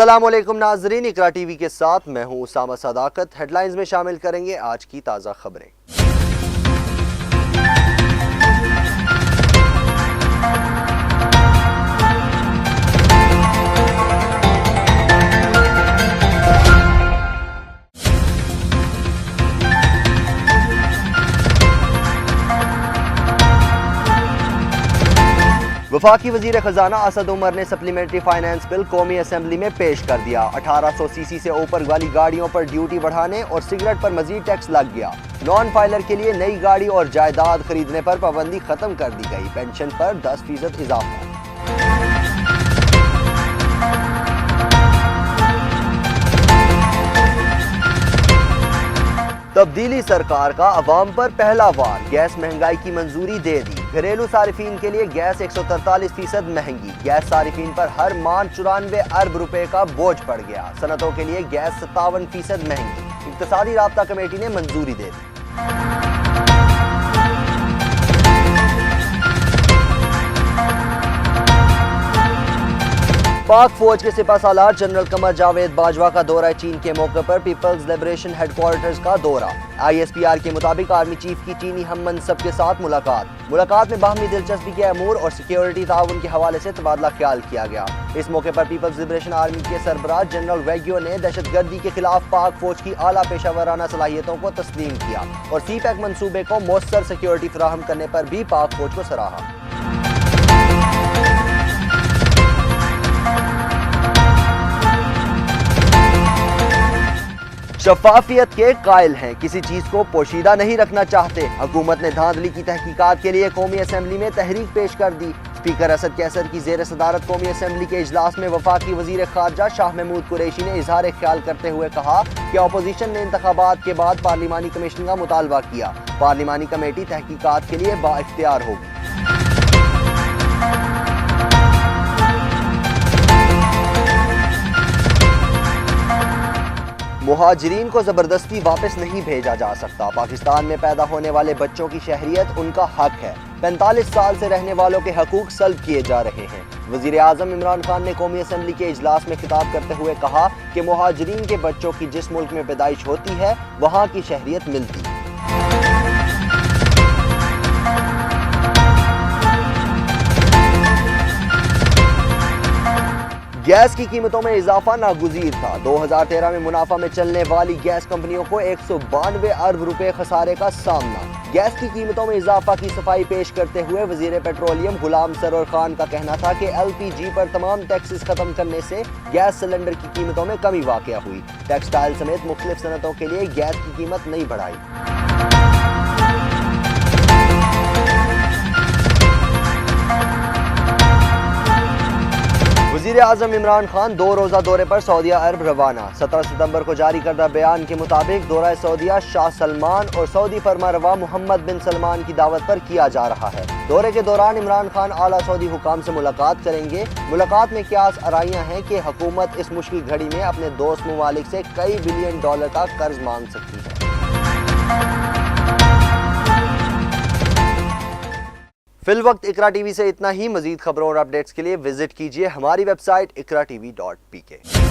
अस्सलामुअलैकुम नाजरीन, इकरा टीवी के साथ मैं हूं उसामा सदाकत। हेडलाइंस में शामिल करेंगे आज की ताज़ा खबरें। वफाकी वजीर खजाना असद उमर ने सप्लीमेंट्री फाइनेंस बिल कौमी असम्बली में पेश कर दिया। 1800 सीसी से ऊपर वाली गाड़ियों पर ड्यूटी बढ़ाने और सिगरेट पर मजीद टैक्स लग गया। नॉन फाइलर के लिए नई गाड़ी और जायदाद खरीदने पर पाबंदी खत्म कर दी गई। पेंशन पर 10% इजाफा। तब्दीली सरकार का अवाम पर पहला वार, गैस महंगाई की मंजूरी दे दी। घरेलू सारिफीन के लिए गैस 143% महंगी। गैस सारिफीन पर हर माह 94 अरब रुपए का बोझ पड़ गया। सनतों के लिए गैस 57% महंगी। इक्तिसादी राब्ता कमेटी ने मंजूरी दे दी। पाक फौज के सिपहसालार जनरल कमर जावेद बाजवा का दौरा चीन के मौके पर पीपल्स लिबरेशन हेडक्वार्टर्स का दौरा। ISPR के मुताबिक आर्मी चीफ की चीनी हम मनसब के साथ मुलाकात में बाहमी दिलचस्पी के अमूर और सिक्योरिटी ताउन के हवाले से तबादला ख्याल किया गया। इस मौके पर पीपल्स लिबरेशन आर्मी के सरबराह जनरल वैग्यो ने दहशतगर्दी के खिलाफ पाक फौज की आला पेशावराना सलाहियतों को तस्लीम किया और CPEC मंसूबे को मौसर सिक्योरिटी फराहम करने पर भी पाक फौज को सराहा। शफाफियत के कायल हैं, किसी चीज को पोशीदा नहीं रखना चाहते। हुकूमत ने धांधली की तहकीकात के लिए कौमी असम्बली में तहरीक पेश कर दी। स्पीकर असद कैसर की जेर सदारत कौमी असम्बली के इजलास में वफाकी वजीर खारजा शाह महमूद कुरैशी ने इजहार ख्याल करते हुए कहा कि अपोजिशन ने इंतखाबात के बाद पार्लिमानी कमीशन का मुतालबा किया। पार्लिमानी कमेटी तहकीकात के लिए बाइख्तियार होगी। मुहाजिरीन को जबरदस्ती वापस नहीं भेजा जा सकता। पाकिस्तान में पैदा होने वाले बच्चों की शहरियत उनका हक है। 45 साल से रहने वालों के हकूक सल्ब किए जा रहे हैं। वजीर आजम इमरान खान ने कौमी असम्बली के इजलास में खिताब करते हुए कहा कि मुहाजिरीन के बच्चों की जिस मुल्क में पैदाइश होती है वहाँ की शहरियत मिलती है। गैस की कीमतों में इजाफा नागुज़ीर था। 2013 में मुनाफा में चलने वाली गैस कंपनियों को 192 अरब रुपए खसारे का सामना। गैस की कीमतों में इजाफा की सफाई पेश करते हुए वजीर पेट्रोलियम गुलाम सरोर खान का कहना था कि LPG पर तमाम टैक्सेस खत्म करने से गैस सिलेंडर की कीमतों में कमी वाक़या हुई। टेक्सटाइल समेत मुख्तलिफ सनतों के लिए गैस की कीमत नहीं बढ़ाई। वज़ीर आज़म इमरान खान 2 रोज़ा दौरे पर सऊदी अरब रवाना। 17 सितंबर को जारी करदा बयान के मुताबिक दौरा सऊदिया शाह सलमान और सऊदी फरमारवा मोहम्मद बिन सलमान की दावत पर किया जा रहा है। दौरे के दौरान इमरान खान आला सऊदी हुकाम से मुलाकात करेंगे। मुलाकात में क्या आराइयां हैं कि हुकूमत इस मुश्किल घड़ी में अपने दोस्त ममालिक से कई बिलियन डॉलर का कर्ज मांग सकती है। फिल वक्त इकरा टीवी से इतना ही। मजीद खबरों और अपडेट्स के लिए विजिट कीजिए हमारी वेबसाइट ikratv.pk।